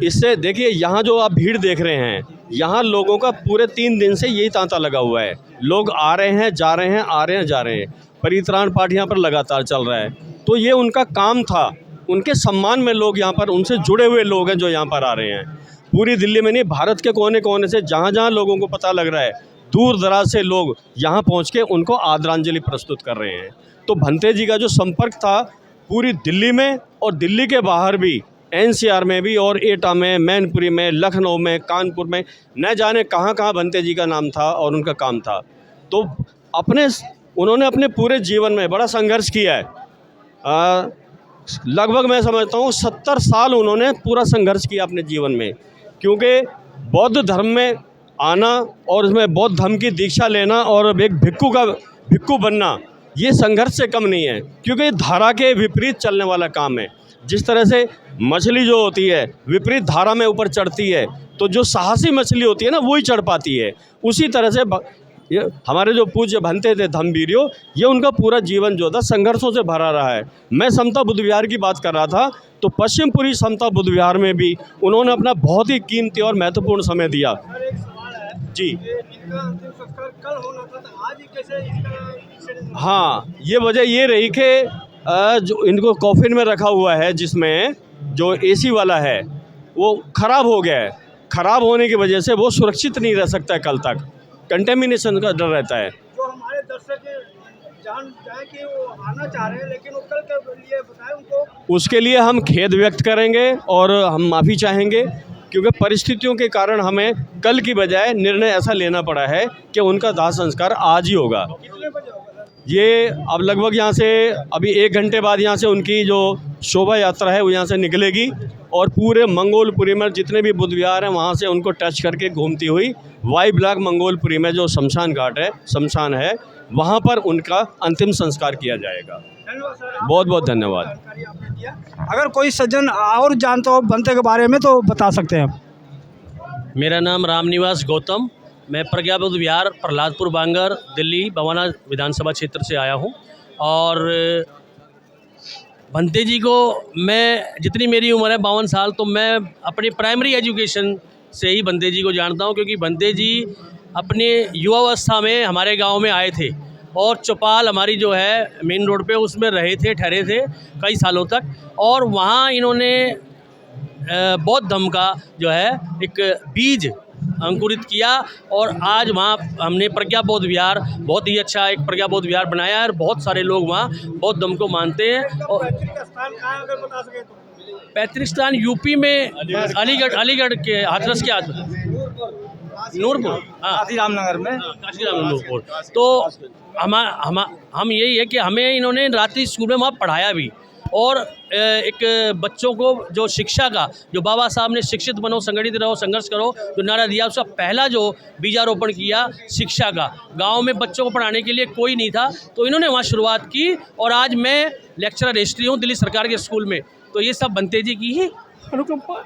इससे देखिए, यहाँ जो आप भीड़ देख रहे हैं, यहाँ लोगों का पूरे 3 दिन से यही तांता लगा हुआ है। लोग आ रहे हैं, जा रहे हैं, आ रहे हैं, जा रहे हैं। परित्राण पाठ यहाँ पर लगातार चल रहा है। तो ये उनका काम था, उनके सम्मान में लोग यहाँ पर, उनसे जुड़े हुए लोग हैं जो यहाँ पर आ रहे हैं। पूरी दिल्ली में नहीं, भारत के कोने कोने से, जहाँ जहाँ लोगों को पता लग रहा है, दूर दराज से लोग यहाँ पहुँच के उनको आदरांजलि प्रस्तुत कर रहे हैं। तो भंते जी का जो संपर्क था पूरी दिल्ली में और दिल्ली के बाहर भी, NCR में भी और एटा में, मैनपुरी में, लखनऊ में, कानपुर में, न जाने कहाँ कहाँ भंते जी का नाम था और उनका काम था। तो उन्होंने अपने पूरे जीवन में बड़ा संघर्ष किया है। लगभग मैं समझता हूँ 70 साल उन्होंने पूरा संघर्ष किया अपने जीवन में, क्योंकि बौद्ध धर्म में आना और उसमें बौद्ध धर्म की दीक्षा लेना और एक भिक्खु बनना, ये संघर्ष से कम नहीं है, क्योंकि धारा के विपरीत चलने वाला काम है। जिस तरह से मछली जो होती है विपरीत धारा में ऊपर चढ़ती है, तो जो साहसी मछली होती है ना, वही चढ़ पाती है। उसी तरह से ये हमारे जो पूज्य भंते थे धम्मवीरियो, ये उनका पूरा जीवन जो था संघर्षों से भरा रहा है। मैं समता बुद्ध विहार की बात कर रहा था, तो पश्चिमपुरी समता बुद्ध विहार में भी उन्होंने अपना बहुत ही कीमती और महत्वपूर्ण समय दिया। जी, इनका अंतिम संस्कार कल होना था, तो आज ही कैसे इसका? हाँ, ये वजह ये रही कि जो इनको कॉफिन में रखा हुआ है, जिसमें जो AC वाला है वो ख़राब हो गया है। ख़राब होने की वजह से वो सुरक्षित नहीं रह सकता है, कल तक कंटेमिनेशन का डर रहता है। जो हमारे दर्शक जान जाए कि वो आना चाह रहे हैं, लेकिन वो कल के लिए बताएं उनको। उसके लिए हम खेद व्यक्त करेंगे और हम माफ़ी चाहेंगे। क्योंकि परिस्थितियों के कारण हमें कल की बजाय निर्णय ऐसा लेना पड़ा है कि उनका दाह संस्कार आज ही होगा। ये अब लगभग यहाँ से अभी 1 घंटे बाद यहाँ से उनकी जो शोभा यात्रा है वो यहाँ से निकलेगी और पूरे मंगोलपुरी में जितने भी बुद्ध विहार हैं वहाँ से उनको टच करके घूमती हुई वाई ब्लॉक मंगोलपुरी में जो शमशान घाट है, शमशान है, वहाँ पर उनका अंतिम संस्कार किया जाएगा। बहुत बहुत धन्यवाद। अगर कोई सज्जन और जानता हो बनते के बारे में तो बता सकते हैं। मेरा नाम रामनिवास गौतम, मैं प्रज्ञा बुद्ध विहार प्रहलादपुर बांगर दिल्ली बवाना विधानसभा क्षेत्र से आया हूँ। और भंते जी को मैं, जितनी मेरी उम्र है 52 साल, तो मैं अपनी प्राइमरी एजुकेशन से ही भंते जी को जानता हूँ, क्योंकि भंते जी अपने युवावस्था में हमारे गांव में आए थे और चौपाल हमारी जो है मेन रोड पे उसमें रहे थे, ठहरे थे कई सालों तक। और वहाँ इन्होंने बौद्ध धर्म का जो है एक बीज अंकुरित किया और आज वहाँ हमने प्रज्ञा बौद्ध विहार, बहुत ही अच्छा एक प्रज्ञा बौद्ध विहार बनाया है और बहुत सारे लोग वहाँ बौद्ध धर्म को मानते हैं। और पैतृक स्थान यूपी में अलीगढ़ के हाथरस के नूरपुर, काशी रामनगर में, काशी रामनगर नूरपुर। तो हम यही है कि हमें इन्होंने रात्रि स्कूल में वहाँ पढ़ाया भी और एक बच्चों को जो शिक्षा का, जो बाबा साहब ने शिक्षित बनो, संगठित रहो, संघर्ष करो, जो नारा दिया, उसका पहला जो बीजारोपण किया शिक्षा का, गांव में बच्चों को पढ़ाने के लिए कोई नहीं था, तो इन्होंने वहाँ शुरुआत की। और आज मैं लेक्चरर हिस्ट्री हूँ दिल्ली सरकार के स्कूल में। तो ये सब भंते जी की ही अनुकंपा।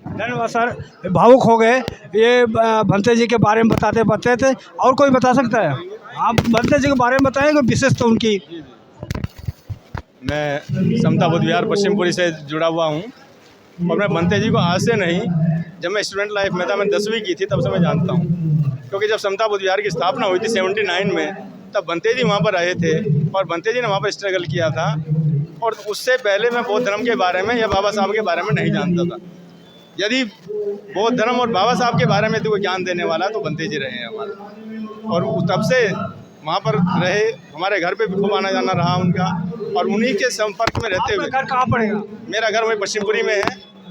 धन्यवाद सर, भावुक हो गए ये भंते जी के बारे में बताते थे। और कोई बता सकता है? आप भंते जी के बारे में बताएं, विशेषता उनकी। मैं समता बुद्ध विहार पश्चिमपुरी से जुड़ा हुआ हूँ और मैं भंते जी को आज से नहीं, जब मैं स्टूडेंट लाइफ में था, मैं 10वीं की थी, तब से मैं जानता हूँ। क्योंकि जब समता बुद्ध विहार की स्थापना हुई थी 79 में, तब भंते जी वहाँ पर आए थे और भंते जी ने वहाँ पर स्ट्रगल किया था। और उससे पहले मैं बौद्ध धर्म के बारे में या बाबा साहब के बारे में नहीं जानता था। यदि बौद्ध धर्म और बाबा साहब के बारे में तो कोई ज्ञान देने वाला तो भंते जी रहे हैं हमारे। और तब से वहाँ पर रहे, हमारे घर पे भी खूब आना जाना रहा उनका और उन्हीं के संपर्क में रहते हुए। घर कहाँ पड़ेगा? मेरा घर वही पश्चिमपुरी में है,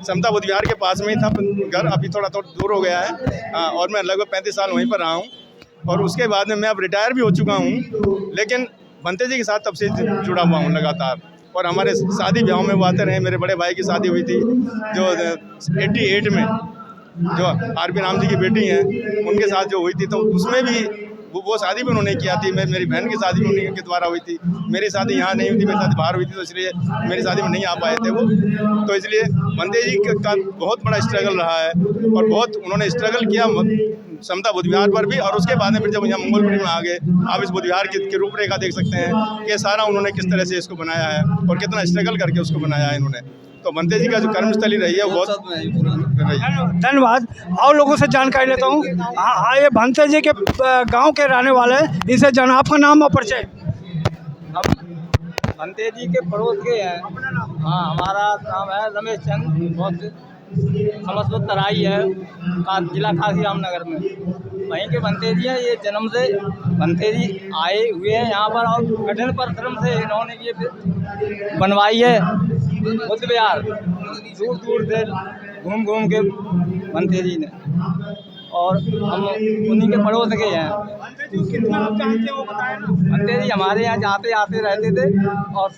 समता बुद्ध विहार के पास में ही था घर, अभी थोड़ा दूर हो गया है। और मैं लगभग 35 साल वहीं पर रहा हूँ और उसके बाद में मैं अब रिटायर भी हो चुका हूँ, लेकिन भंते जी के साथ तब से जुड़ा हुआ हूँ लगातार। और हमारे शादी ब्याह में वो आते रहे। मेरे बड़े भाई की शादी हुई थी जो 88 में, जो आर.पी. राम जी की बेटी हैं, उनके साथ जो हुई थी, तो उसमें भी वो शादी भी उन्होंने किया थी। मेरी बहन की शादी भी उन्हीं के द्वारा हुई थी। मेरी शादी यहाँ नहीं हुई थी, मेरी शादी बाहर हुई थी, तो इसलिए मेरी शादी में नहीं आ पाए थे वो। तो इसलिए भंते जी का बहुत बड़ा स्ट्रगल रहा है और बहुत उन्होंने स्ट्रगल किया समता बुद्ध विहार पर भी। और उसके बाद में फिर जब यहाँ मंगोलपुरी में आ गए, आप इस बुद्ध विहार की रूपरेखा देख सकते हैं कि सारा उन्होंने किस तरह से इसको बनाया है और कितना स्ट्रगल करके उसको बनाया है इन्होंने। तो भंते जी का जो कर्मस्थली रही है वो बहुत। धन्यवाद। और लोगों से जानकारी लेता हूँ। ये भंते जी के गांव के रहने वाले हैं, इनसे जाना। आपका नाम और परिचय? भंते जी के पड़ोस के हैं। हाँ, हमारा नाम है रमेश चंद, बहुत समस्त तराई है, जिला काशी रामनगर में। वहीं के भंते जी हैं। ये जन्म से भंते जी आए हुए हैं यहाँ पर और कठिन परिश्रम से इन्होंने ये बनवाई है बुद्ध विहार। दूर दूर से घूम घूम के भंते जी ने, और हम उन्हीं के पड़ोस के हैं। भंते जी हमारे यहाँ जाते आते रहते थे और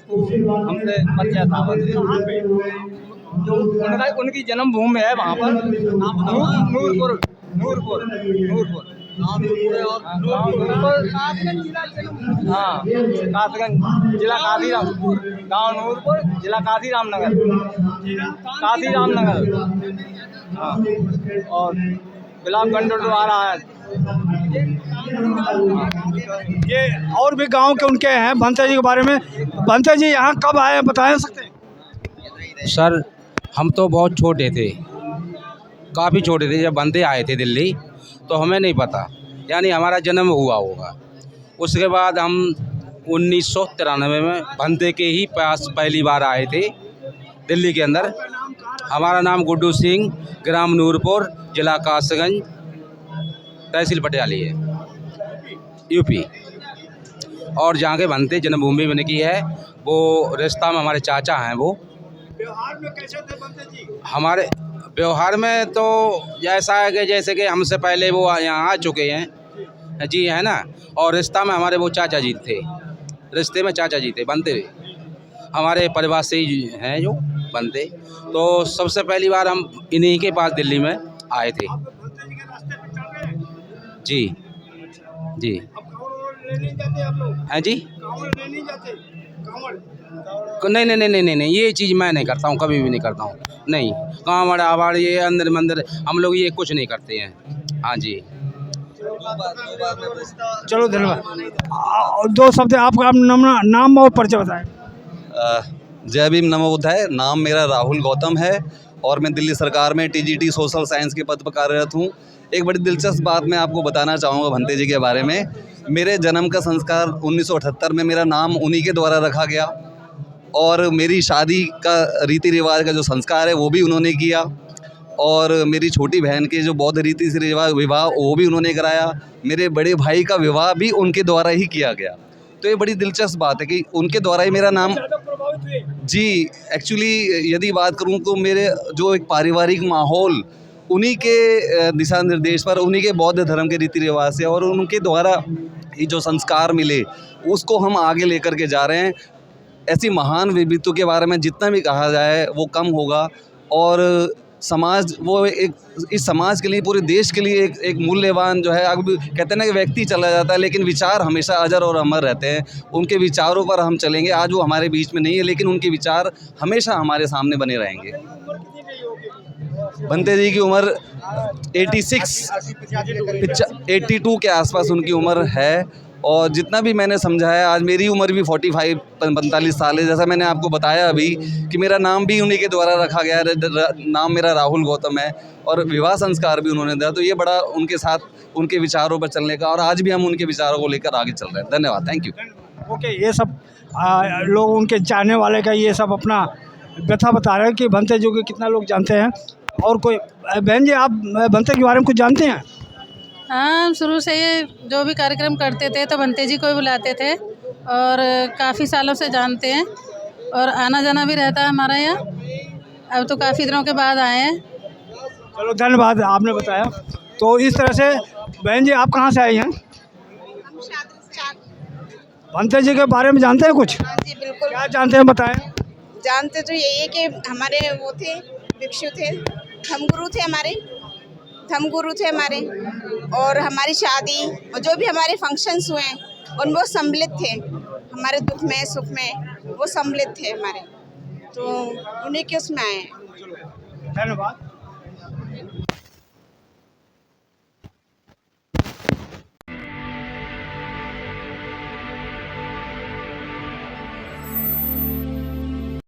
हमसे परिचय था भंते जी। जो उनकी जन्मभूमि है वहाँ पर नूरपुर हाँ, कासगंज जिला काशी गाँव नूरपुर, जिला काशी रामनगर हाँ। और ब्लॉक गंडोर द्वारा है। ये और भी गांव के उनके हैं भंते जी के बारे में। भंते जी यहाँ कब आए बता सकते हैं? सर हम तो बहुत छोटे थे, काफ़ी छोटे थे जब भंते आए थे दिल्ली, तो हमें नहीं पता, यानी हमारा जन्म हुआ होगा। उसके बाद हम 1993 में भंते के ही पास पहली बार आए थे दिल्ली के अंदर। हमारा नाम गुड्डू सिंह, ग्राम नूरपुर, जिला कासगंज, तहसील पटियाली है, यूपी। और जहाँ के भंते जन्मभूमि बन की है वो रिश्ता में हमारे चाचा हैं वो, व्यवहार में कैसे थे बनते जी? हमारे व्यवहार में तो ऐसा है कि जैसे कि हमसे पहले वो यहाँ आ चुके हैं जी, है ना। और रिश्ता में हमारे वो चाचा जी थे, रिश्ते में चाचा जी थे बनते, हमारे परिवार से ही हैं जो बनते। तो सबसे पहली बार हम इन्हीं के पास दिल्ली में आए थे जी जी। हैं जी? नहीं नहीं नहीं नहीं नहीं, ये चीज़ मैं नहीं करता हूँ, कभी भी नहीं करता हूँ। नहीं, कांवड़ आवाड़ ये अंदर मंदिर हम लोग ये कुछ नहीं करते हैं। हाँ जी। चलो धन्यवाद। दो शब्द आपका नाम और परिचय बताएं। जय भीम नमो बुद्धाय। नाम मेरा राहुल गौतम है और मैं दिल्ली सरकार में टीजीटी सोशल साइंस के पद पर कार्यरत हूँ। एक बड़ी दिलचस्प बात मैं आपको बताना चाहूँगा भंते जी के बारे में। मेरे जन्म का संस्कार 1978 में मेरा नाम उन्हीं के द्वारा रखा गया और मेरी शादी का रीति रिवाज का जो संस्कार है वो भी उन्होंने किया और मेरी छोटी बहन के जो बौद्ध रीति से रिवाज विवाह वो भी उन्होंने कराया। मेरे बड़े भाई का विवाह भी उनके द्वारा ही किया गया। तो ये बड़ी दिलचस्प बात है कि उनके द्वारा ही मेरा नाम जी। एक्चुअली यदि बात करूं तो मेरे जो एक पारिवारिक माहौल उन्हीं के दिशा निर्देश पर, उन्हीं के बौद्ध धर्म के रीति रिवाज से और उनके द्वारा ये जो संस्कार मिले उसको हम आगे लेकर के जा रहे हैं। ऐसी महान विभूतियों के बारे में जितना भी कहा जाए वो कम होगा और समाज वो एक इस समाज के लिए, पूरे देश के लिए एक मूल्यवान जो है। अब कहते हैं ना कि व्यक्ति चला जाता है लेकिन विचार हमेशा अजर और अमर रहते हैं। उनके विचारों पर हम चलेंगे। आज वो हमारे बीच में नहीं है लेकिन उनके विचार हमेशा हमारे सामने बने रहेंगे। भंते जी की उम्र 82 के आसपास उनकी उम्र है और जितना भी मैंने समझा है, आज मेरी उम्र भी 45 साल है। जैसा मैंने आपको बताया अभी कि मेरा नाम भी उन्हीं के द्वारा रखा गया है। नाम मेरा राहुल गौतम है और विवाह संस्कार भी उन्होंने दिया। तो ये बड़ा उनके साथ उनके विचारों पर चलने का, और आज भी हम उनके विचारों को लेकर आगे चल रहे हैं। धन्यवाद, थैंक यू। ओके, ये सब लोग उनके चाहने वाले का ये सब अपना व्यथा बता रहे हैं कि भंते जी को कितना लोग जानते हैं। और कोई बहन जी, आप भंते के बारे में कुछ जानते हैं? हाँ, शुरू से ये जो भी कार्यक्रम करते थे तो भंते जी को ही बुलाते थे और काफ़ी सालों से जानते हैं और आना जाना भी रहता है हमारा यहाँ। अब तो काफ़ी दिनों के बाद आए हैं। चलो धन्यवाद, आपने बताया। तो इस तरह से बहन जी, आप कहाँ से आई हैं? भंते जी के बारे में जानते हैं कुछ? जी बिल्कुल। क्या जानते हैं बताएं। जानते तो यही है कि हमारे वो थे, भिक्षु थे, धर्मगुरु थे हमारे और हमारी शादी और जो भी हमारे फंक्शंस हुए उन वो सम्मिलित थे। हमारे दुख में सुख में वो सम्मिलित थे हमारे, तो उन्हीं के उसमें आए हैं। धन्यवाद।